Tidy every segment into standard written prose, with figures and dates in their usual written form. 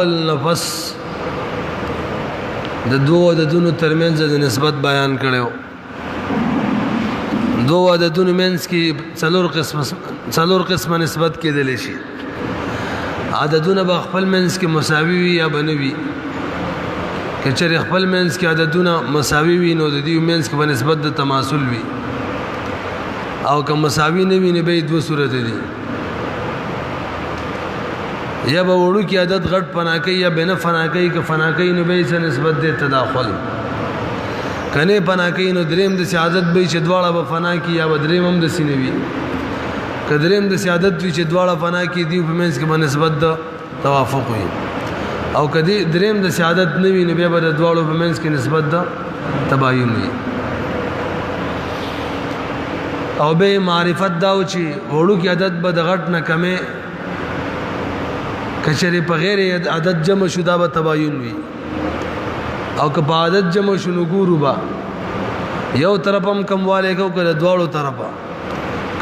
نفس د دوه عددونو ترمنځ د نسبت بیان کړو. دوه عددونو منځ کې څلور قسمه نسبت کېدل شي. عددونه به خپل منځ کې مساوي وي یا بنوي. کچره خپل منځ کې عددونه مساوي وي نو د دې منځ کې به نسبت د تماثل وي، او که مساوي نه وي نه به دوه صورت دي. یا به وړو کې عدد غټ فنا کوي یا بنه فنا کوي، که فنا کوي نو به یې نسبت د تداخل، کنه فنا کوي نو دریم د سعادت به چې دواړه به فنا کوي یا به دریم هم د سینوي. که دریم د سعادت وي چې دواړه فنا کوي دی په منځ کې به نسبت د توافق وي، او کدی دریم د سعادت نه وي نو به د دواړو په منځ کې نسبت د تباین وي. او به معرفت داو چې وړو کې عدد به د غټ نه کمه، کچره په غیر عدد جمع شو دا به تباین وي، او که په عدد جمع شو نو ګورو با یو طرف هم کمواله کو کله دواړو طرفه،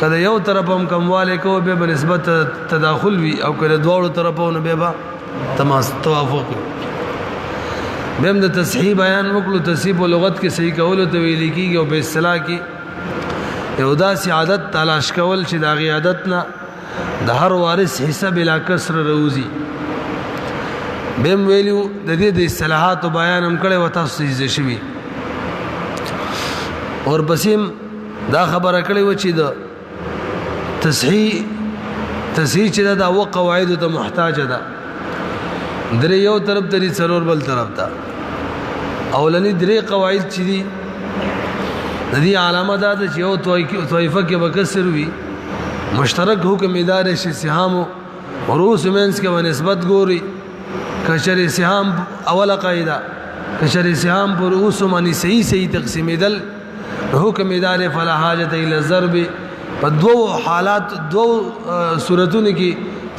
کله یو طرف هم کمواله کو به نسبت تداخل وي، او کله دواړو طرفه نو به توافق وي. بهم د تصحیح بیان وکړو. تصحیح په لغت کې صحیح کول ته ویل کیږي، او په اصطلاح کې یو داسې عادت تلاش کول چې دا غي عادت نه د هر وارث حصہ بلا کسر روزي. بهم ویلو د دې د اصطلاحات بیان هم کړي و تاسو یې شوي، اور بسیم دا خبره کړي و چې د تصحیح چې دا و قواعد ته محتاج ده. درې یو طرف ته دي، څلور بل طرف ته. اولنی درې قواعد چې دي د دې علامه ده چې یو طائفه کې بکسر وي، مشترک حکم ادار شي سهام او رؤوس منس کې نسبت ګوري. کشر سهام اوله قاعده، کشر سهام پر رؤوس باندې صحیح تقسیمېدل حکم ادار فلا حاجت الى الضرب. په دوه حالات دوه صورتونو کې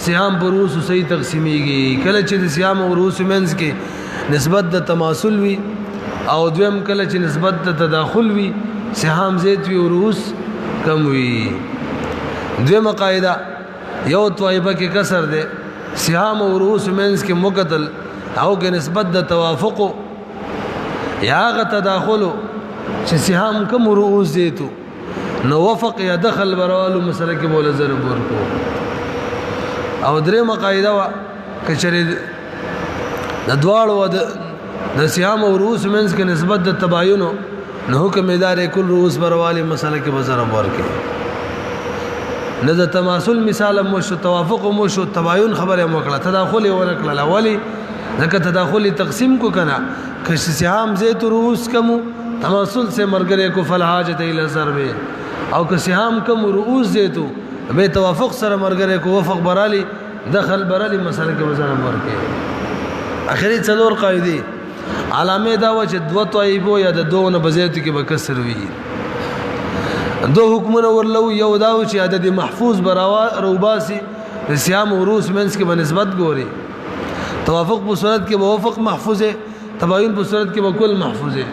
سهام پر رؤوس صحیح تقسیمېږي. کله چې د سهام او رؤوس منس کې نسبت د تماثل وي، او دویم کله چې نسبت د تداخل وي، سهام زیات وي او رؤوس کم وي. دویمه قاعده یو طائفه کې کسر ده، سهام او رؤوس منس کې مقتل، او کې نسبت د توافق یا غ تداخل چې سهام کم رؤوس دیتو نو وفق یا دخل برالو مسله کې بوله ضرب ورکو. او دریمه قاعده وا کچره د دواړو د سهام او رؤوس منس کې نسبت د تباین نو حکم ادارې کل رؤوس برواله مسله کې ضرب ورکو. نه د تماثل مثال مو شو، توافق مو شو، تباین خبره مو کړه، تداخل یې ونه کړه. اولی ځکه تداخل تقسیم کو کنه، که سهام زیت رؤوس کم تماثل سے مرګره کو فل حاجت الى ضرب، او که سهام کم رؤوس زیتو به توافق سره مرګره کو وفق برالی دخل برالی مسله کې ضرب ورکه. اخري څلور قاعده علامه دا و چې دوه طائفو یا د دوه نه بزیت کې به کسر وي. دو حکمونه ورلو، یو داو چې عدد محفوظ براوا روباسي د سهام او رؤوس منس کې به نسبت ګوري. توافق په صورت کې به وفق محفوظه، تباین په صورت کې به کل محفوظه.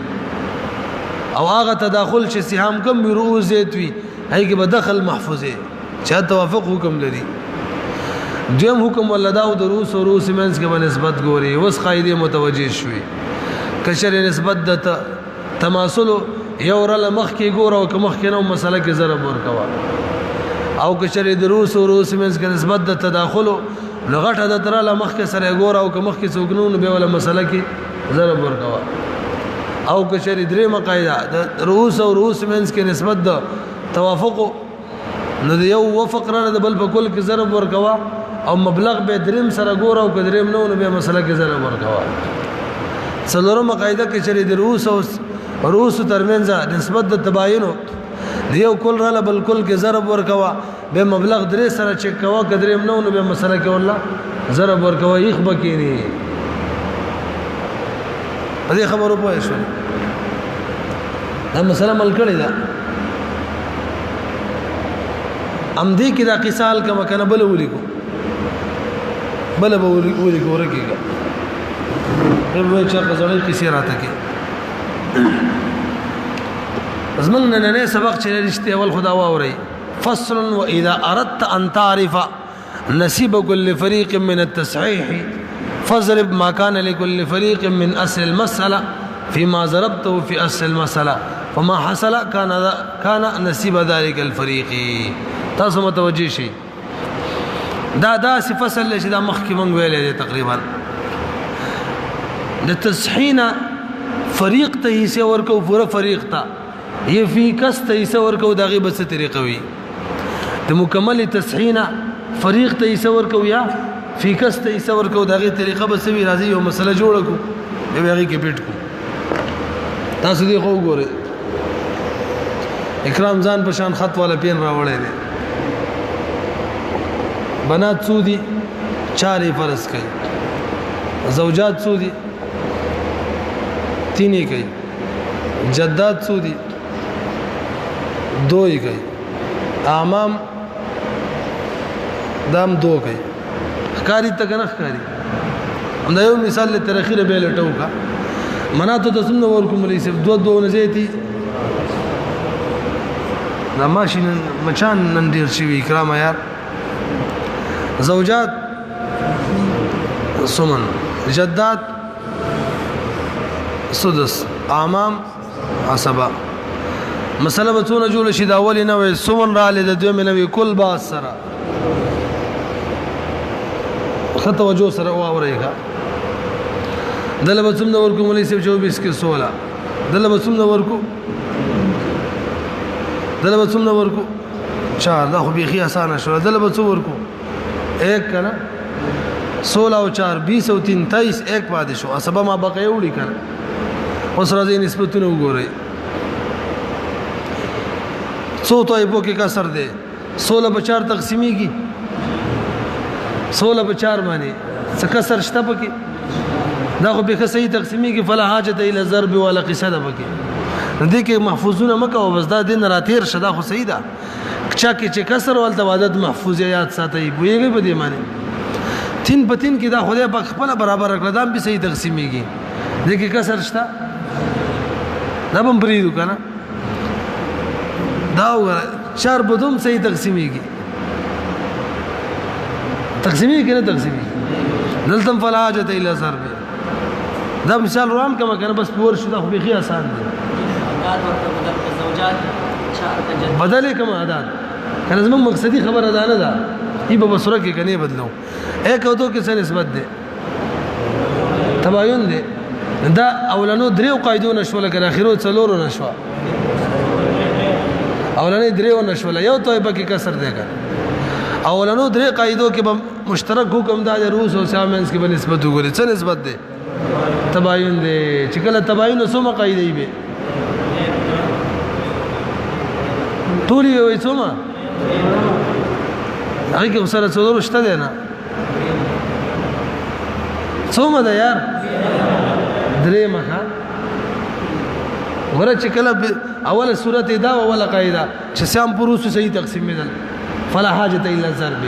او هغه تداخل چې سهام کم رؤوس زیت وي هي کې به دخل محفوظه، چې توافق حکم لري. دویم حکم ولداو د رؤوس او رؤوس منس کې به نسبت ګوري. وس قاعده متوجه شوي. کشر نسبت د تماثل یو رل مخ کې ګور، او که مخ کې نو مسله کې ضرب ورکوا. او که شری د رؤوس او رؤوس منس کې نسبت د تداخل لغټه د تر ل مخ کې سره ګور، او که مخ کې څوګنون به ولا مسله کې ضرب ورکوا. او که شری درې مقاعده د رؤوس او رؤوس منس کې نسبت د توافق نو د یو وفق را د بل په کل کې ضرب ورکوا، او مبلغ به دریم سره ګور، او که دریم نو به مسله کې ضرب ورکوا. څلورمه قاعده کې شری د رؤوس او رؤوس ترمنځ نسبت د تباینو دیو کل را بل کل کې ضرب ورکوا، به مبلغ درې سره چک کوا، کدریم نو به مسله کې والله ضرب ورکوا. یخ بکینی په دې خبرو پوه شو. دا مسله مل کړی دا ام دې کې دا قصال کما کنه بل ولیکو، بل به ولیکو ورکیږي. به چې غزړې کیسه راته کې زمنګ نه سبق چې رښتیا ول خدا واوري. فصل واذا اردت ان تعرف نصيب كل فريق من التصحيح فضرب ما كان لكل فريق من اصل المساله فيما ضربته في اصل المساله فما حصل كان نصيب ذلك الفريق. تاسو متوجي شي دا فصل چې دا مخکې مونږ ویلې تقریبا د تصحیح فریق ته حصہ ورکو پورا فریق ته یہ فی کس ته حصہ ورکو دغه بس طریقه وي د مکمل تصحیح فریق ته حصہ ورکو یا فی کس ته حصہ ورکو دغه طریقه بس وی راځي یو مسله جوړ کو به هغه کې پیټ کو تاسو دې خو ګوره اکرام ځان په شان خط والا پین راوړی دی بنات سودی 4 فرض کوي زوجات سودی 3 کوي جدات سودی 2 کوي اعمام دام 2 کوي ښکاری ته کنه ښکاری هم دا یو مثال له ترخیره به لټو کا مناتو د سم ور کوم لې 2 نه زیتی دا ماشین مچان نن ډیر شي اکرام یار زوجات سمن جدات سدس اعمام عصبه مسله بتونه جوړ شي دا اول نه وي سمن را لید دوی نه وي کل با سره خط وجو سره واورېګه دله بسم نور کوم لې 24 کې 16 دله بسم نور کو دله بسم نور کو 4 دا خو بيخي اسانه شو دله بسم ور کو 1 کنه 16 او 4 20 او 23 1 پاتې شو اسبه ما بقې وړي کنه اوس راځي نسبتونه وګورئ څو طيبو کې کسر ده 16 په 4 تقسیمي کی 16 په 4 باندې څه کسر شته پکې دا خو به صحیح تقسیمي کی فلا حاجت الى ضرب ولا قصده پکې دې کې محفوظونه مکه او بس دا دین راتیر شدا خو صحیح ده چا کې چې کسر ولته عادت محفوظ یاد ساتي بوېږي په دې معنی 3 په 3 کې دا خدای په خپل برابر کړ دا به صحیح تقسیميږي دې کې کسر شته دا هم پریدو کنه دا 4 په 2 صحیح تقسیميږي تقسیمي کنه تقسیمي دلته فلا حاجت الى ضرب دا مثال روان کما کنه بس پور شو دا خو به آسان دي بدل کما عادت کنه زموږ مقصدی خبر ادا نه ده ای په بصره کې کنه بدلو ایک او دو کې څه نسبت ده تباين ده دا اولانو دریو قاعدو نشو لکه اخرو څلورو نشو اولانو دریو نشو یو طيبه کې کسر ده کنه اولانو درې قاعدو کې به مشترک حکم دا روس او سامنس کې به نسبت وګوري څه نسبت ده تباين ده چې کله تباين سومه قاعده ای به ټولي وي سومه هغه کې سره څلور شته ده نه سومه ده یار درې مخه ورته چې کله اوله سورته دا اوله قاعده چې سام پروس صحیح تقسیم دي فلا حاجت الا ضرب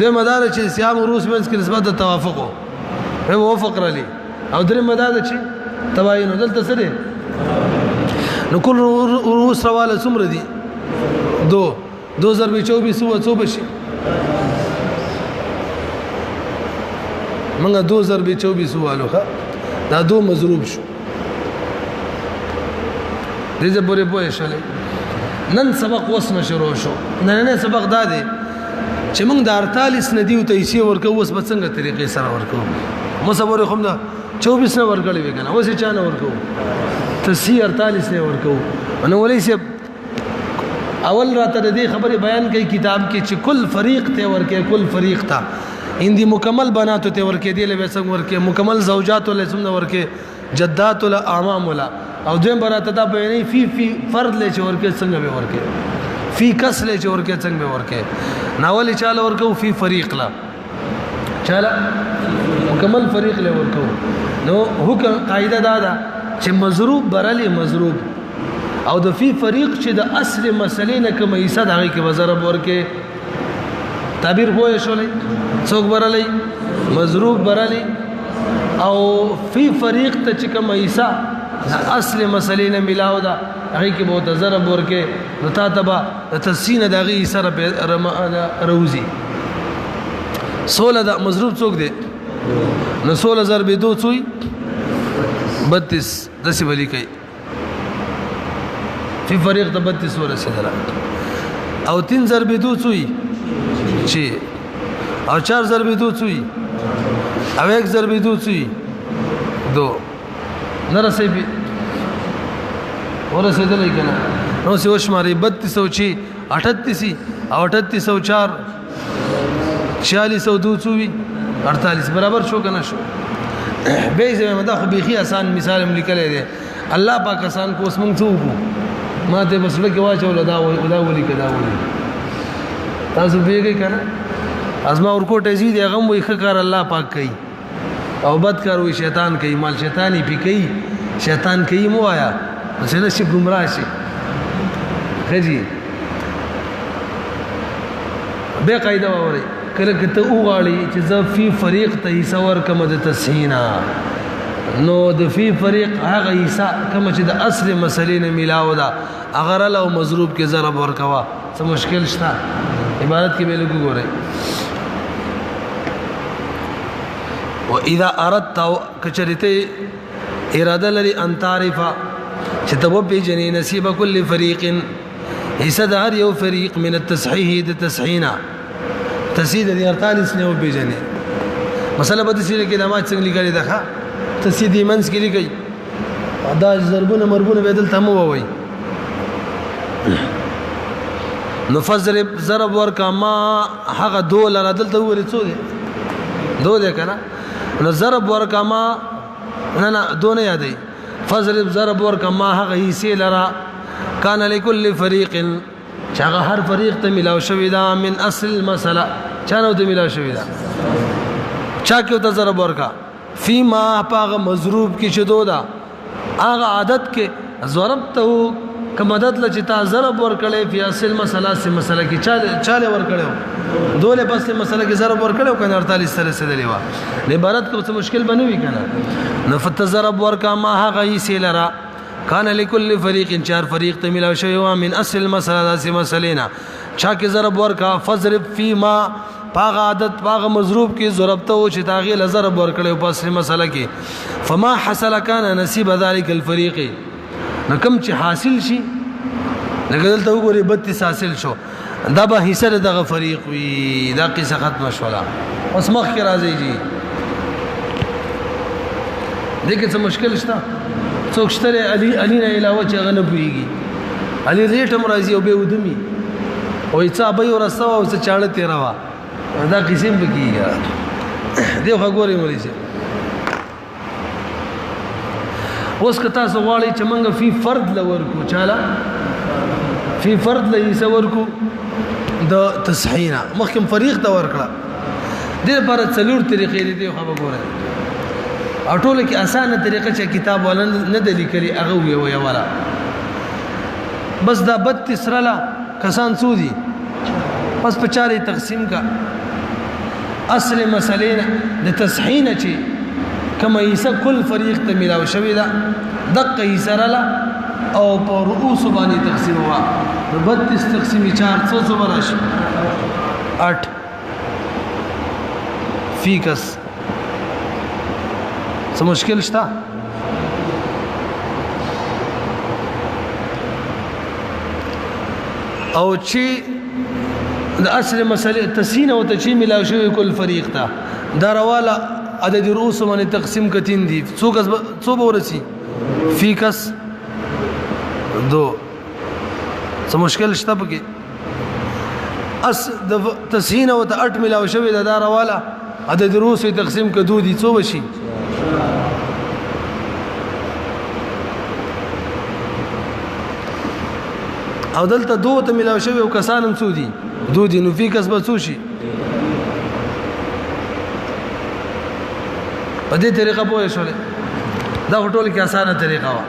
دې مدار چې سیام روس منځ کې نسبت توافق او وفق رالي او درې مدار چې تباين دلته سره نو کل روس رواله څومره دي 2 ضرب 24 هو څو بشي منګه 2 ضرب 24 والو دا 2 مضروب شو دې پورې پوه شولې نن سبق وسنه شروع شو نن سبق دا دی چې موږ د 48 ندیو ته یې ورکو اوس په څنګه طریقې سره ورکو مصور خو دا 24 نه ورکړې وکنه اوس یې چانه ورکو تصحیح 48 نه ورکو نو ولې سي اول راته د دې خبره بیان کوي کتاب کې چې کل فریق ته ورکه کل فریق ته اندي مکمل بناتو ته ورکه دی له څنګه ورکه مکمل زوجات له څنګه ورکه جدات له اعمام له او دیم براته دا بیانې فی فرد له ورکه څنګه به ورکه فی کس له ورکه څنګه به ورکه ناول چاله ورکو فی فریق لا چاله مکمل فریق له ورکو نو حکم قاعده دا ده چې مضروب برلی مضروب او د فی فریق چې د اصل مسلې نه کوم حصہ دغه کې وزرب ورکه تعبیر وای شولې څوک برلی مضروب برلی او فی فریق ته چې کوم حصہ اصل مسلې نه ملاو دا هغه کې به ضرب ورکه نو تا تبا تسین دغه سره روزي 16 د مضروب څوک دی نو 16 ضرب 2 څوي 32 داسې بلی کوي فی فریق ته 32 ورسېدله او 3 ضرب 2 څوي 6 او 4 ضرب 2 څوي او 1 ضرب 2 څوي 2 نه رسېږي ورسېدلی که نه نو سی وشماري 3206 38 او 3804 4602 څوي 48 برابر شو که نه شو به یې دا خو بیخي آسان مثال هم لیکلی دی الله پاک آسان کو اوس موږ څه وکړو ما ته بس لکه واچوله دا ولیکه دا ولیکه تاسو پوهېږئ که نه ازما ورکوټ ځي دی هغه هم وایي ښه کار الله پاک کوي او بد کار وایي شیطان کوي مال شیطان یې پې کوي شیطان کوي مو وایه چې نه شي ګمراه شي ښه جي بیا قاعده واورئ کله که ته وغواړې چې زه فی فریق ته حصه ورکړم د تصحیح نه نو د فی فریق هغه حصه کومه چې د اصل مسلې نه میلاو ده هغه رله او مضروب کې ضرب ورکوه څه مشکل شته عبارت کې به لږ وګورئ واذا اردت کچریته اراده لري ان تعرفه چې ته وپېژنې نصیب کل فریق حصه د هر یو فریق من التصحیح د تصحیح تصحیح د 48 نه وپېژنې مسله به داسې لیکي دا ما څنګه لیکلې ده ښه تصحیح د منځ کې لیکئ دا ضربونه مربونه به دلته هم ووایي نو فضرب ضرب ورکا ما هغه دو لره دلته وویلې څو دی دو دی که نه نو ضرب ورکا ما نه دو نه یادوي فضرب ضرب ورکا ما هغه حصې لره کان لکل فریق چې هغه هر فریق ته ملاو شوي ده من اصل المسله چا نه ورته ملاو شوي ده چا کې ورته ضرب ورکا فیما په هغه مضروب کې چې دو ده هغه عادت کې ضربته که مدد له چې تا ضرب ورکړی فی اصل مسله سې مسله کې چاله ورکړی دوله پس مسله کې ضرب ورکړی او کنه 48 سره رسېدلی وه عبارت کې څه مشکل به نه وي که نه نو فتضرب ورکا ما هغه حصې لره کان لکل فریق چار فریق ته ملاو شوی وه من اصل المسله داسې مسلې نه چا کې ضرب ورکا فضرب فیما پاغه عادت پاغه مضروب کې ضربته و چې تاغې له ضرب ورکړی په اصل مسله کې فما حصل کان نصیب ذلک الفریق نو کوم چې حاصل شي لکه دلته وګورئ 32 حاصل شو دا به حصه دغه فریق وي دا قصه ختمه شوله اوس مخکې راځئ جي دې کې څه مشکل شته څوک شته علي نه علاوه چې هغه نه پوهېږي علي ریټ هم راځي او بیا ودمي وایي څه ابۍ ورسته وه او څه چاړه تېره وه دا قصې هم پکې کېږي دې خوا ګورئ مولوي صاحب اوس که تاسو غواړئ چې موږ فی فرد له ورکو چاله فی فرد له حصه ورکو د تصحیح نه مخکې فریق ته ورکړه دې لپاره څلور طریقې دي دې خوا به ګورئ او ټوله کې اسانه طریقه چې کتاب والا نه د لیکلي هغه ویوي والا بس دا 32 رلا کسان څو دي پس په چارې تقسیم کا اصل مسلې د تصحیح نه چې کما حصہ کل فریق ته ملاو شوی ده دقه حصہ رلا او په رؤوس باندې تقسیم وا 32 تقسیم 4 څو براشي 8 فی کس څه مشکل شته او چې د اصل مسلې تصحیح او ته چې ملاو شوی کل فریق ته دا رواله عدد رؤوس باندې تقسیم کتین دي څو به ورسي فی کس 2 څه مشکل شته پکې د تصحیح او ته 8 ملاو شوی دا رواله عدد رؤوس تقسیم کدو دي څو بشي او دلته 2 ته ملاو شوی او کسان هم څو دي 2 دي نو فی کس به څو شي په دې طریقه پوه شولې دا ټول کې اسانه طریقه وا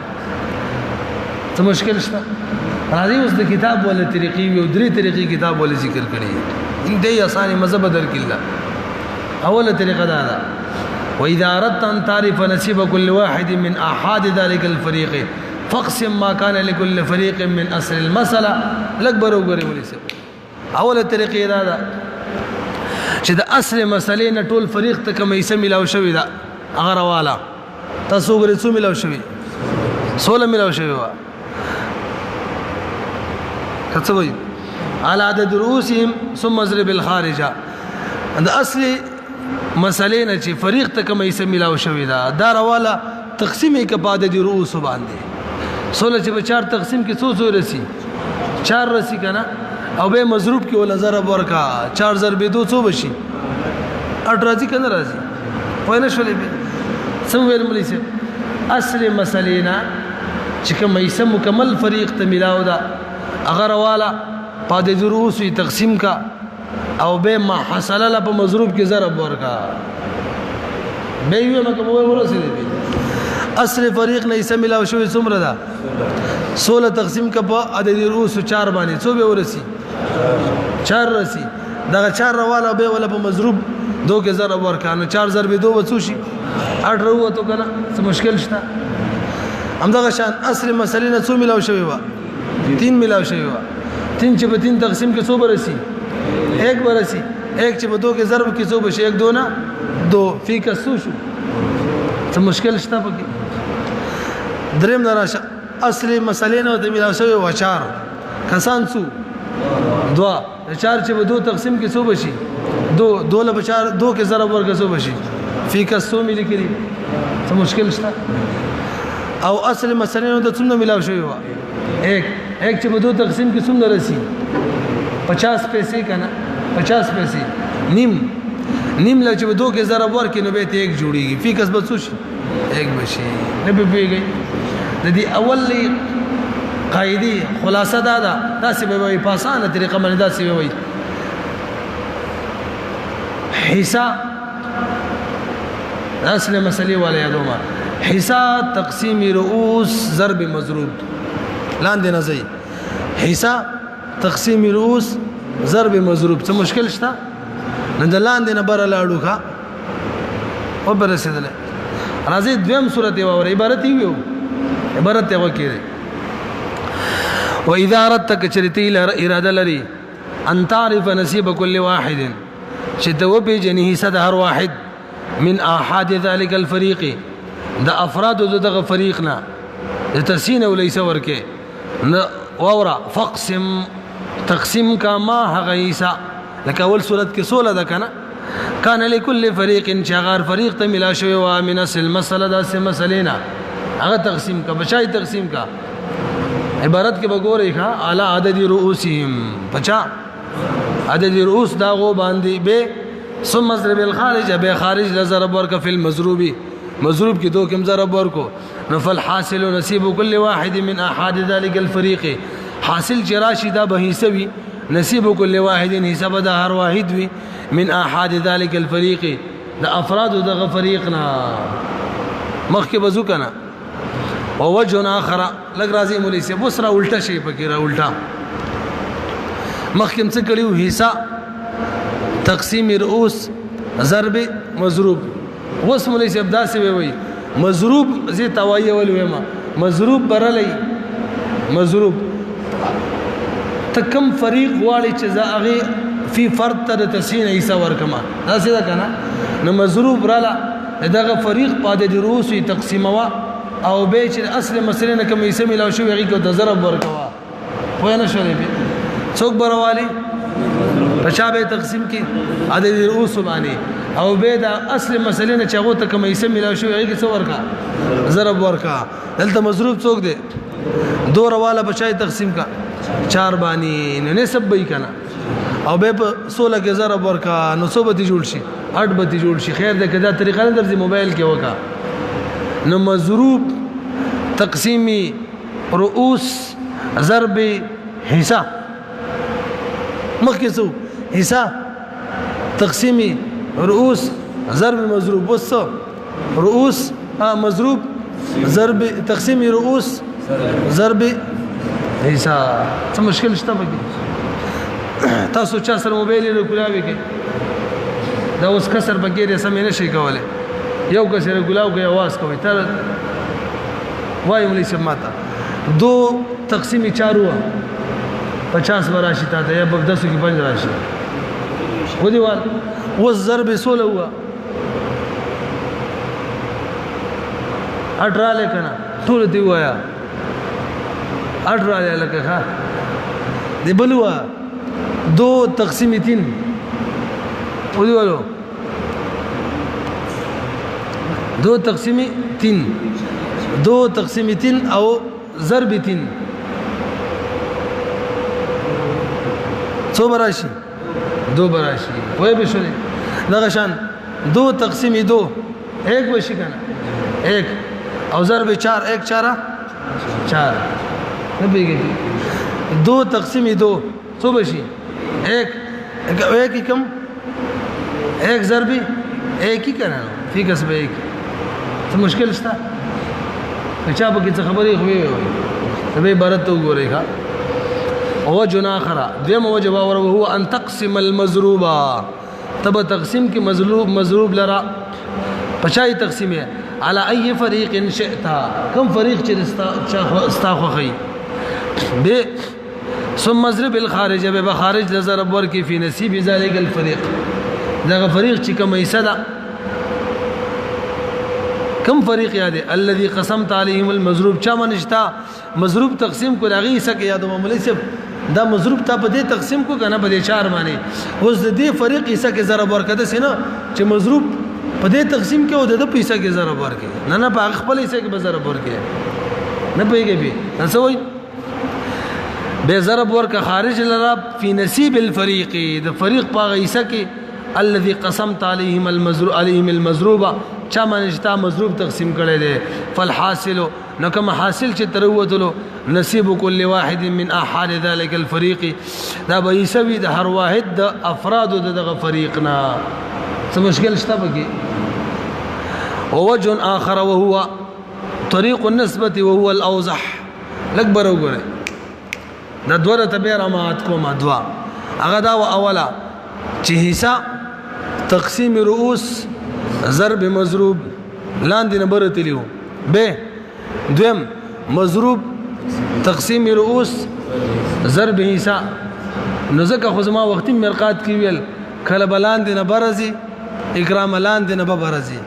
څه مشکل شته راځي اوس د کتاب ولا طریقې او درې طریقې کتاب ولا ذکر کړي دې اسانه مذهب درکله اوله طریقه دا ده واذا اردت ان تعرف نصيب كل واحد من احاد ذلك الفريق فاقسم ما كان لكل فريق من اصل المساله الاكبر وغيره وليس اوله طریقه دا ده چې د اصل مسلې نه ټول فریق ته کوم حصہ ملاو شوی دا هغه رواله تاسو ګورئ څو ملاو شوی 16 ملاو شوی و څه وایي على عدد رؤوسهم ثم اضرب الخارجه د اصل مسلې نه چې فریق ته کوم حصہ ملاو شوی دا رواله تقسیم کې په عدد رؤوس باندې 16 چې په 4 تقسیم کې څو رسی 4 رسی کنه او به مضروب کې ول ضرب ورکا 4 ضرب 2 څو بشي 8 راځي کنه راځي وای نه شولې به سم ویل ملي سي اصل مسلینا چې کوم حصہ مکمل فریق ته ملاو دا اگر والا پاد دروس تقسیم کا او به ما حصل له په مضروب کې ضرب ورکا به یو مکه ورسېږي اصل فریق نه حصہ ملاو شوی څومره ده 16 تقسیم کا په عدد رؤوس 4 باندې څو به ورسی 4 رسی دا 4 رواله به ولا په مضروب 2 کې ضرب ورکانو 4 ضرب 2 وڅو شي 8 وروته کنه څه مشکل شته همدغه شان اصل مسلې نه څو ملاو شوی و 3 ملاو شوی و 3 چې په 3 تقسیم کې څو برسي 1 برسي 1 چې په 2 کې ضرب کې څو بشي 1 2 نه 2 فی کسو شو څه مشکل شته پکې دریم دراشه اصل مسلې نه د ملاو شوی و 4 کسان څو 2 4 چې په 2 تقسیم کې څو بشي 2 له 4 2 کې ضرب ورکړ څو بشي فی کسو ملي کړي څه مشکل شته او اصل مسلې نو د څومره ملاو شوی و 1 چې په 2 تقسیم کې څومره رسی 50 پیسې کنه 50 پیسې نیم له چې په 2 کې ضرب ورکړي نو به ته 1 جوړیږي فی کس بڅو شي 1 بشي نه به پیږي د دې اولی قاعده خلاصه دا داسې به وي په اسانه طریقه باندې داسې وي حصہ اصل مسئله ولا یادوما حصہ تقسیم رؤوس ضرب مضروب لاندې نه زی حصہ تقسیم رؤوس ضرب مضروب څه مشکل شته نن د لاندې نه بر لاړو ښا او بر رسیدله راځي دویم صورت یو اور عبارت یو عبارت یو کېږي واذا اردت كشرتي اراده لري ان تعرف نصيب كل واحد شتو بجنه صد هر واحد من احاد ذلك الفريق د افراد دغه فريقنا تسين وليس ورکه وورا فقسم تقسیم کا ما غیسا لك اول صورت کې 16 ده کنه کان لكل فريق شغار فريق ته ملا شوی و من اصل مساله د مسلینا هغه تقسیم کا بچای تقسیم کا عبارت کې بګورې ښا اعلی عدد رؤوسهم 50 عدد رؤوس داغو باندې به ثم ضرب الخارج به خارج لضرب ورک فی المضروب مضروب کې 2 کم ضرب ورکو نفل حاصل نصیب كل واحد من احاد ذلك الفريق حاصل جراشی دا به حسابي نصیب كل واحد حساب دا هر واحد وي من احاد ذلك الفريق دا افراد دا فريقنا مخکې بزو کنه او وجه اخر لګ راځي مولوی سے بسرا الټا شي پکې را الټا مخکې څه کړیو حصہ تقسیم رؤوس ضرب مضروب وس مولوی سے ابدا سے وي مضروب زي توای ول وما مضروب برلې مضروب تکم فریق والی چې زاغي فی فرد تر تسین حصہ ورکما دا څه ده کنه نو مضروب رالا دغه فریق پاده د رؤوس تقسیموا او به چې اصل مسلې نه کوم حصہ ملاو شو هغه کو د ضرب ورکوا خو نه شولې به څوک بروالی پچا به تقسیم کی عدد رؤوس باندې او به د اصل مسلې نه چاغو ته کوم حصہ ملاو شو هغه څو ورکا ضرب ورکا دلته مضروب څوک دی 2 رواله بچای تقسیم کا 4 باندې نه نسب به کنا او به 16 کې ضرب ورکا نو صوبتی جوړ شي 8 به جوړ شي خیر ده کدا طریقه نه درځي موبایل کې وکا نو مضروب تقسیمی رؤوس ضرب حصہ مخکې سو حصہ تقسیمی رؤوس ضرب مضروب وس رؤوس مضروب ضرب تقسیمی رؤوس ضرب حصہ څه مشکل شته پکې تاسو چا سره موبایل له کولاوي کې دا اوس کسر بګیره سم نه شي کوله یو کسر ګلاو کې आवाज کوي تر وای ملي سماتا 2 تقسیم 4 ہوا 50 وراشي تا ته یا 10 کې 5 راشي خو دی وال والضرب 16 ہوا 18 لیکن ټول دی وایا 18 لکه ها دی بلوا 2 تقسیم 3 ودي ولو 2 تقسیم 3 2 تقسیم 3 او ضرب 3 څو براشي 2 براشي وای به شو دغه شان 2 تقسیم 2 1 بشي کنه 1 او ضرب 4 1 4 4 نه بیګي 2 تقسیم 2 څو بشي 1 کم 1 ضرب 1 ही کنه فی کسب 1 څه مشکل شته چا به څه خبرې خوې وي به عبارت تو ګورې ښا او جنا اخرى دیم وجب وهو ان تقسم المضروبا تب تقسیم کی مضروب لرا پچای تقسیم ہے على اي فريق شئت كم فريق چې استاخوخي به ثم مضرب الخارج به خارج ضرب ورکی فی نصیب ذلك الفريق دا فريق چې کوم ایسدا کم فریق یاد الذي قسمت عليهم المضروب چا منشتا مضروب تقسیم کو لغی سک یاد معاملې سے دا مضروب ته په دې تقسیم کو کنه په دې 4 معنی اوس دې فریق ایسه کې ضرب ورکده سينه چې مضروب په دې تقسیم کې او د پیسې کې ضرب ورکې نه په خپل ایسه کې به ضرب ورکې نه پېږي به نسوي به ضرب ورکه خارج لرا فی نصیب الفریق د فریق په ایسه کې الذي قسمت عليهم المضروبه چا منشتا مضروب تقسیم کړي دي فالحاصل نو کوم حاصل چې تروتلو نصیب كل واحد من احاد ذلك الفريق دا به يسوي د هر واحد د افراد دغه فریقنا څه مشکل شته بګي ووجه اخر وهو طريق النسبه وهو الاوضح الاكبر وګره دا دوره تبیر امات کوم دوا هغه دا اوله چې حصہ تقسیم رؤوس ضرب مضروب لاندې نمبر تلیو ب دویم مضروب تقسیم رؤوس ضرب حصہ نو ځکه خو زما وختي مرقات کې ویل کله بلاندې نه برزي اکرام لاندې نه برزي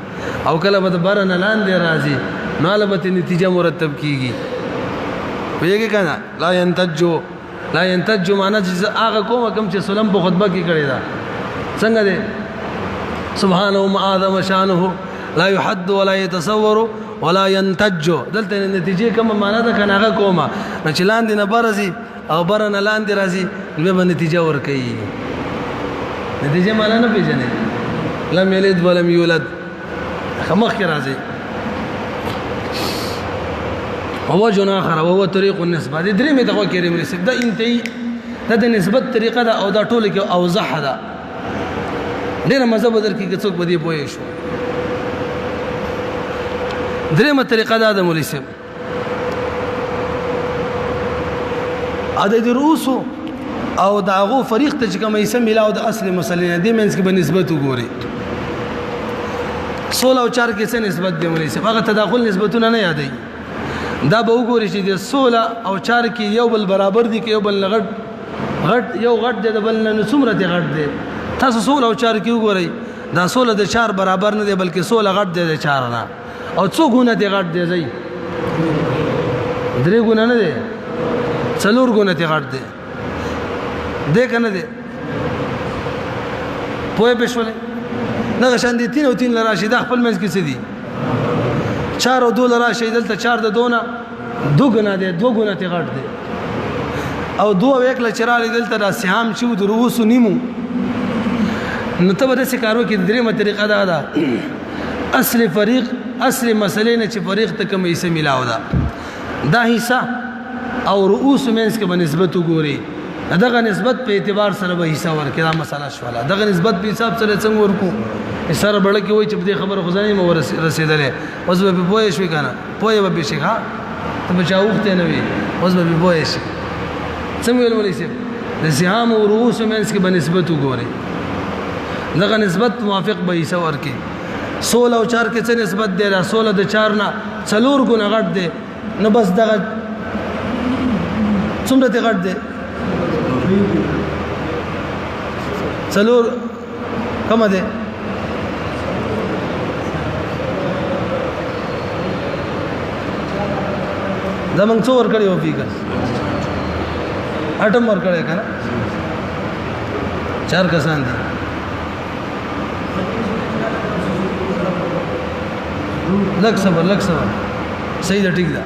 او کله به برن لاندې راځي نو البته نتیجه مرتب کیږي ویږي کنه لا ينتج معنا چې هغه کوم چې سلام په خطبه کې کړی دا څنګه دی سبحانه ومعاذ شانه لا يحد ولا يتصور ولا ينتج دلته نتیجه کوم معنا ده کنه هغه کومه چې لاندې نه برزي او برن لاندې راځي نو به نتیجه ور کوي نتیجه معنا نه پیژنې لم يلد ولم يولد خمخ کې راځي هو جنا اخر وهو طريق النسبه دې درې مې دغه کې مرسب دا انتهي دا د نسبت طریقه ده او دا ټول کې اوضح ده ډېر مذهب در کې څوک بدی پوي شو درېمه طریقه ده د مرسب عدد رؤوس او داغو فریق ته چې کوم یې سم ملاو د اصل مسلې دې منځ کې به نسبت وګوري 16 او 4 کې څه نسبت دی مرسب هغه تداخل نسبتونه نه یادای دا به وګورئ چې د 16 او 4 کې یو بل برابر دي کې یو بل غټ یو غټ دی د بل نه څومره دی غټ دی تاسو 16 او 4 کې وګورئ دا 16 د 4 برابر نه دی بلکې 16 غټ دی د 4 نه او څو ګونه دی غټ دی ځای 3 ګونه نه دی 4 ګونه دی غټ دی دې کنه دی پوهه بشولې نه غشان دي 3 او 3 لراشي دا خپل منځ کې څه دي 4 او 2 لراشي دلته 4 د 2 نه 2 ګونه دی 2 ګونه دی غټ دی او 2 او 1 لچراله دلته د سهام چې د رؤوس نیمو نو ته به د کارو کې درېمه طریقه ده اصل فریق اصل مسلې نه چې فریق ته کوم حصہ ملاو ده دا حصہ او رؤوس منس کې بنسبت وګوري دغه نسبت په اعتبار سره به حصہ ورکړه دا مسله شواله دغه نسبت په حساب سره څنګه ورکو سره بڑا کې وای چې دې خبره خدای مو رسیدلې اوس به پوهې شوې کنه پوهې به شي ها ته بچاوخته نه وي اوس به پوهې شي څنګه ویل ولې شي د سهام او رؤوس منس کې بنسبت وګوري دغه نسبت موافق به حصہ ورکړي 16 او 4 کې څه نسبت دی 16 د 4 نه 4 ګونه غټ دی نو بس دغه څومره ته غټ دی 4 کومه ده دا موږ څو ورکړی وو فیکس اټم ورکړی کنه 4 کسان دي لک صبر صحیح ده ټیک ده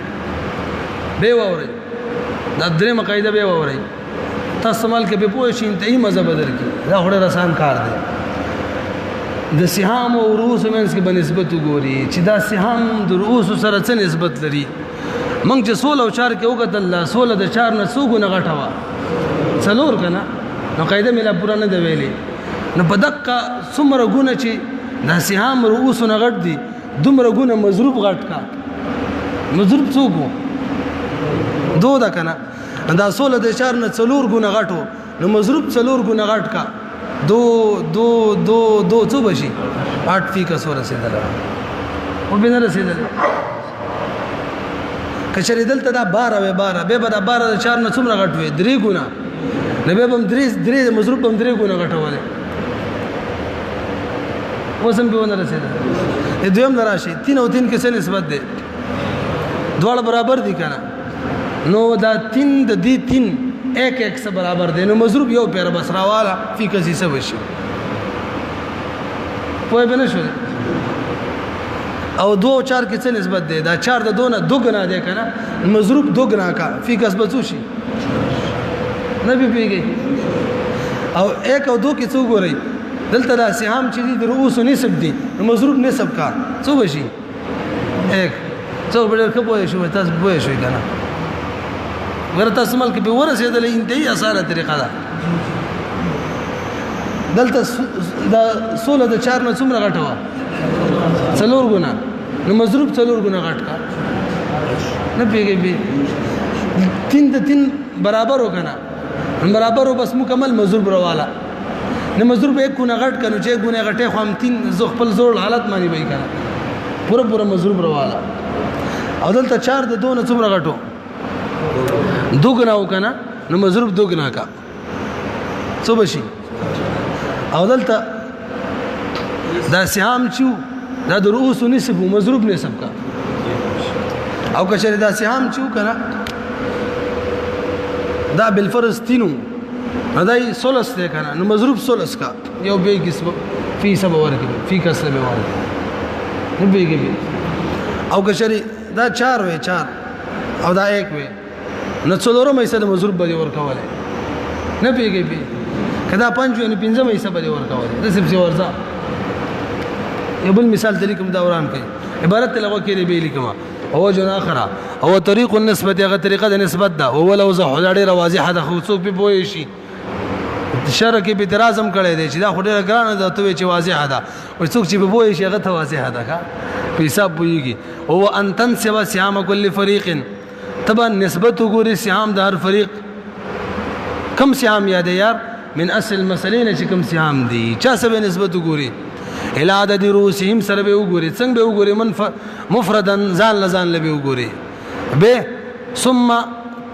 به ووري دا درې مقاعده به ووري تاسو مال کې به پوه شئ انتهایی مزه بدل کی دا هډه رسان کار دی د سهام او رؤوس منځ کې بنسبت وګوري چې دا سهام د رؤوس سره څه نسبت لري موږ چې 16 او 4 کې وکتل 16 د 4 نه څو ګونه غټه وا څلور کنه نو قاعده ملا پورا نه دی ویلي نو په دقه څومره ګونه چې دا سهام رؤوس نه غټ دي دومره ګونه مضروب غټ کا مضروب څوک دو دا کنه دا 16 د 4 نه څلور ګونه غټو نو مضروب څلور ګونه غټ کا دو څو بشي 8 فی کا سور رسیدل او به نه رسیدل کچری دلته دا 12 به دا 12 د 4 نه څومره غټ وي 3 ګونه نو به هم 3 مضروب هم 3 ګونه غټواله وزن به نه رسیدل دویم دراشي 3 او 3 کې څه نسبت ده دواړه برابر دي کنه نو دا 3 د دې 3 1 سره برابر دي نو مضروب یو پیر بس راواله فی کسي څه وشي پوهه به نشو او 2 او 4 کې څه نسبت ده دا 4 د 2 نه 2 غنا ده کنه مضروب 2 غنا کا فی کس بچو شي نه پیږي او 1 او 2 کې څو ګورئ دلته دا سهام چې دي د رؤوس نسب دي مضروب نسب کا څو بشي 1 څو بل کبوي شو تاسو بوي شو کنه ورته سمال کې به ورسېدل انتهایی اسانه طریقه ده دلته دا 16 د 4 نه څومره غټه څلور ګونه نو مضروب څلور ګونه غټ کا نه پیږي به 3 د 3 برابر وکنه برابر و بس مکمل مضروب رواله نه مضروب یک ګونه غټ کنه چې ګونه غټه خو هم 3 زو خپل زور حالت مانی وای کنه پورا مضروب رواله او دلته 4 د 2 نه څومره غټو دوګنا وکنه نو مضروب دوګنا کا څو بشي او دلته دا سهام چو دا د رؤوس نسب مضروب نسب کا او کچره دا سهام چو کنه دا بالفرض تینو هداي سولس ده کنه نو مضروب سولس کا یو به قسم فی سبب ورکی فی کسر به ورکی نو بیگی او کچره دا 4 وې 4 او دا 1 وې نو څلورم ایسه د مضروب به ورکواله نه پیږي پی کدا 5 یعنی 15 ایسه به ورکواله د سب څه ورځه یو بل مثال طریقم دوران کوي عبارت لغه کې به لیکما او جو اخره او طریق النسبه هغه طریقه د نسبت ده او لو زه حداړي واضحه د خصوص په پوي شي شرک به اعتراضم کړي دي چې دا خډه ګرانه ده ته چې واضحه ده او څوک چې په پوي شي هغه ته واضحه ده کا په حساب پويږي او ان تنسب سهام كل فريق طبعا نسبت وګوري سهام د هر فریق کم سهام یاد یار من اصل مسلین چې کم سهام دي چا سبه نسبت وګوري الى عدد رؤوسهم سره به وګوري څنګه به وګوري مفردا ځان لزان لبه وګوري به ثم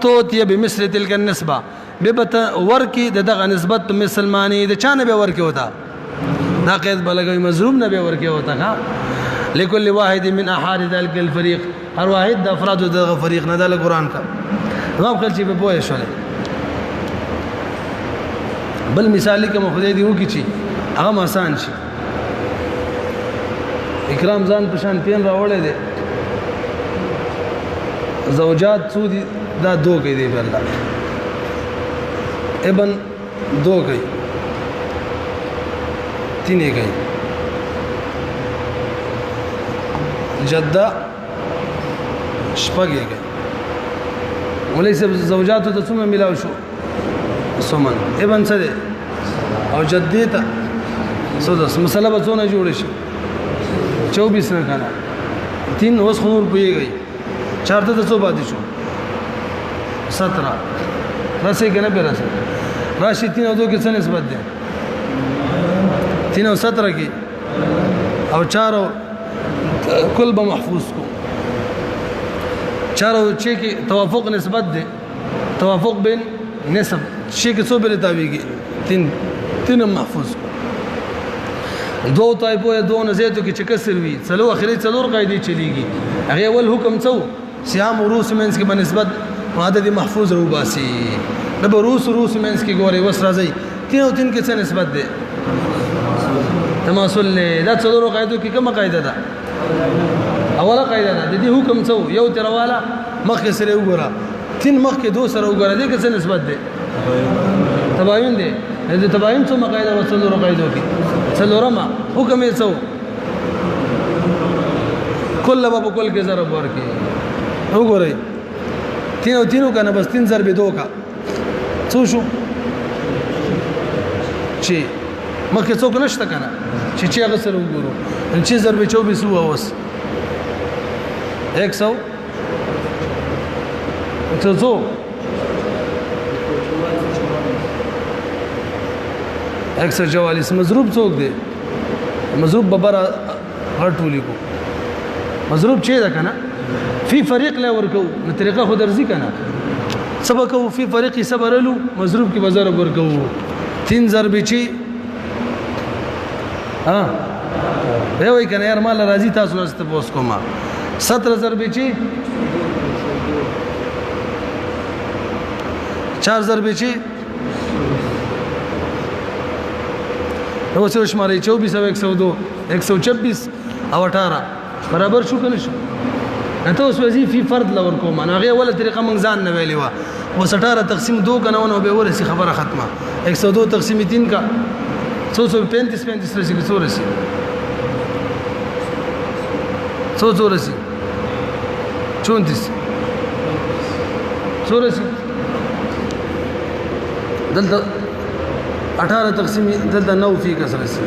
توتي بمثل تلك النسبه ببت ورکی دغه نسبت مسلمانی د چانه به ورکی وتا دا قید بلګوي مظلوم نه به ورکی وتا ها لكل واحد من احاد ذلك الفريق هر واحد د افراد دغه فریق نه د قران کا نو خپل چې به پوهه شول بل مثال کوم خدای دی وکي چې هغه آسان شي اکرام ځان پشان پین راوړې دي زوجات سودی دا 2 کې دی الله ابن 2 کې 3 کې جده شپږ کې ولې زوجات ته څومره ملاو شو سمن ابن څه دی او جدي ته سودس مسله به څونه جوړ شي 24 نه کنه 3 اوس خنور پويږي 4 ته څو باندې شو 17 راسي کنه به راسي راشي 3 او 2 کې څه نسبت ده 3 او 17 کې او 4 کل به محفوظ کو 4 او 6 کې توافق نسبت ده توافق بین نسب 6 کې څو به تابعږي 3 محفوظ کو دو طایفو یا دو نزیتو کې چې کسر وي څلو اخري څلور قاعده چلیږي هغه اول حکم څو سهام روس منس کې بنسبت عدد محفوظ رو باسي د روس منس کې ګوري وس راځي 3 او 3 کې څه نسبت ده تماثل له څلور قاعده کې کومه قاعده ده اوله قاعده ده د دې حکم څو یو ترواله مخ سره وګوره 3 مخ کې 2 سره وګوره دې کې څه نسبت ده تباين ده د تباين څو قاعده او څلور قاعده کې څلورما حکم یې څو کله په کل کې ضرب ورکي وګورئ 3 او 3 کنه بس 3 ضرب 2 کا څو شو چې مخکې څوک نشته کنه چې هغه سره وګورو چې ضرب 24 هو اوس 100 څو اکثر جوالیس مضروب څوک دی مضروب ببره غټولی کو مضروب چې ده کنه فی فريق لا ورکو نو طریقه خو درځي کنه سبق او فی فريق صبرلو مضروب کې بازار ورکو 3 ضرب چی ها به وای کنه یار مال راضی تاسو نست پوس کوما 17 ضرب چی 4 ضرب چی نو څه شماري 24 او 102 126 او 18 برابر شو کنه شو انت اوس وظیفه فی فرد لور کوم انا غي ولا طریقه من ځان نه ویلی وا و 17 تقسیم 2 کنه ونه به ورسی خبره ختمه 102 تقسیم 3 کا 135 رسی کی سورسی 100 رسی 34 سورسی دلته 18 تقسیم دلته 9 فی کسر رسی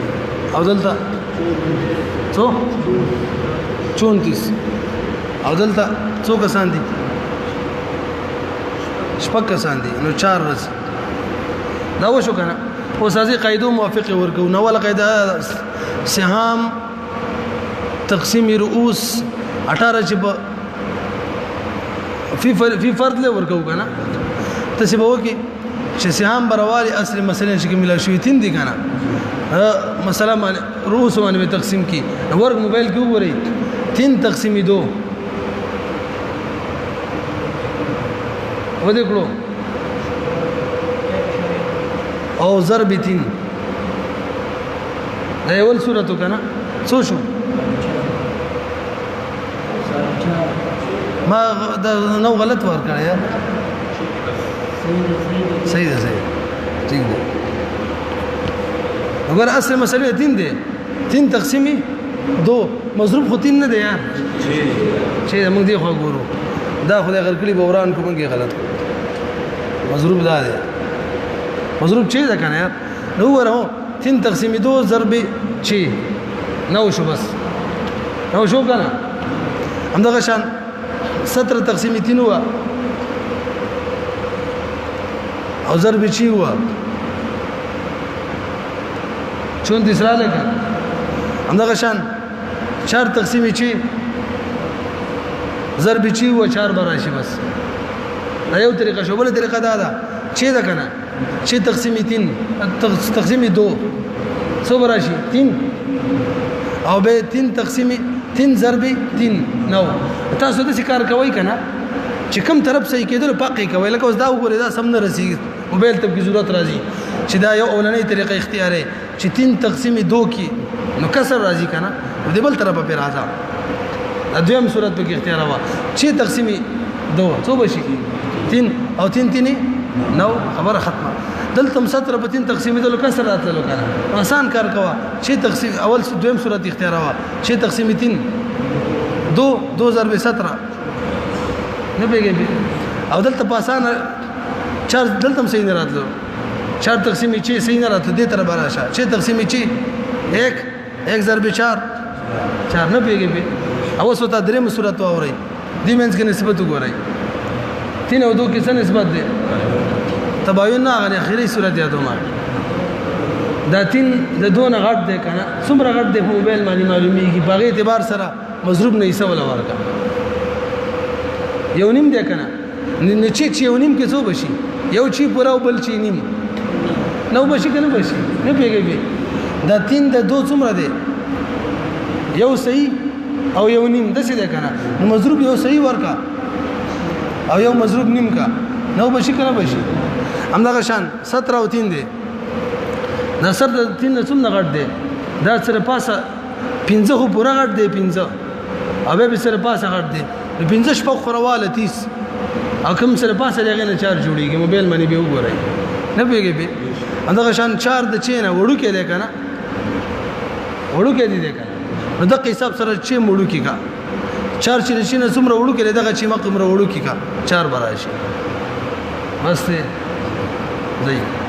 او دلته څو 34 او دلته څو کسان دي شپږ کسان دي نو 4 ورځ دا وشو کنه اوس ازي قاعده موافق ورکو نو ولا قاعده سهام تقسیم رؤوس 18 چې فی فرد له ورکو کنه تسبو کې چې سهام بروالي اصل مثلا چې ملا شوي تین دي کنه مثلا رؤوس باندې تقسیم کی ورک موبایل کې وګورئ 3 تقسیم 2 ودې کړو او ضرب 3 دا اول صورت کنه څو شو ما دا نو غلط ور کړی یار صحیح ده ٹھیک ده اگر اصل مسئله 3 ده 3 تقسیم 2 مضروب خو 3 نه ده یار چې موږ دی خو ګورو دا خدای غرکلی بوران کومږي غلط مضروب دا ده مضروب چی ده کنه یار نو ورو 3 تقسیم 2 ضرب چی نو شو بس نو شو کنه همدغه شان 17 تقسیم 3 هوا او ضرب چی هوا 34 را لګا همدغه شان 4 تقسیم چی ضرب چی هوا 4 براشي بس دا یو طریقه شو بل طریقه دا ده چې دا کنه چې تقسیم 3 تقسیم 2 څو براشي 3 او به 3 تقسیم 3 ضرب 3 نو تاسو د کار کوي کنه چې کوم طرف صحیح کېدل پاکي کوي لکه اوس دا وګوره دا سم نه رسي موبایل ته کی ضرورت راځي چې دا یو اولنۍ طریقه اختیاري چې 3 تقسیم 2 کې نو کسر راځي کنه د بل طرفه پر راځه دویم صورت په کې اختیار وا چې تقسیم 2 څو بشي 3 او 3 نو خبره ختمه دلته 17 په 3 تقسیم دلو کسر راتلو کنه آسان کار کوا چې تقسیم اول دویم صورت اختیار وا چې تقسیم 3 2 ضرب 17 نه پیږي او دلته په آسان 4 دلته صحیح نه راتلو 4 تقسیم 6 صحیح نه راتلو دې طرف راشه 6 تقسیم 6 1 ضرب 4 نه پیږي او سوته دریم صورت اوري دې منځ کې نسبت وګورئ 3 او 2 کې څه نسبت ده تباين نه غني اخري صورت یادو ما دا 3 د 2 نه غټ ده کنه څومره غټ ده په موبایل باندې معلومیږي په غي اعتبار سره مضروب نه حساب ولا ورکا یو نیم ده کنه نه چې یو نیم کې څو بشي یو چی پورا بل چی نیم نو بشي کنه بشي نه پیږي دا 3 د 2 څومره دی یو صحیح او یو نیم د څه ده کنه نو مضروب یو صحیح ورکا او یو مضروب نیم کا نو بشي کنه بشي همدغه شان 17 او 3 دی دا سر د 3 نه څومره غټ دی دا سره پاسه 15 خو پورا غټ دی 15 او به سره پاسه غټ دی 15 شپه خورواله 30 او کوم سره پاسه لږه نه 4 جوړیږي موبایل باندې به وګورئ نه پیږي به همدغه شان 4 د چینه وړو کې دی کنه وړو کې دی کنه نو د حساب سره چې وړو کې کا 4 چې نشي نه څومره وړو کې دغه چې مقمره وړو کې کا 4 براشي بس ته دی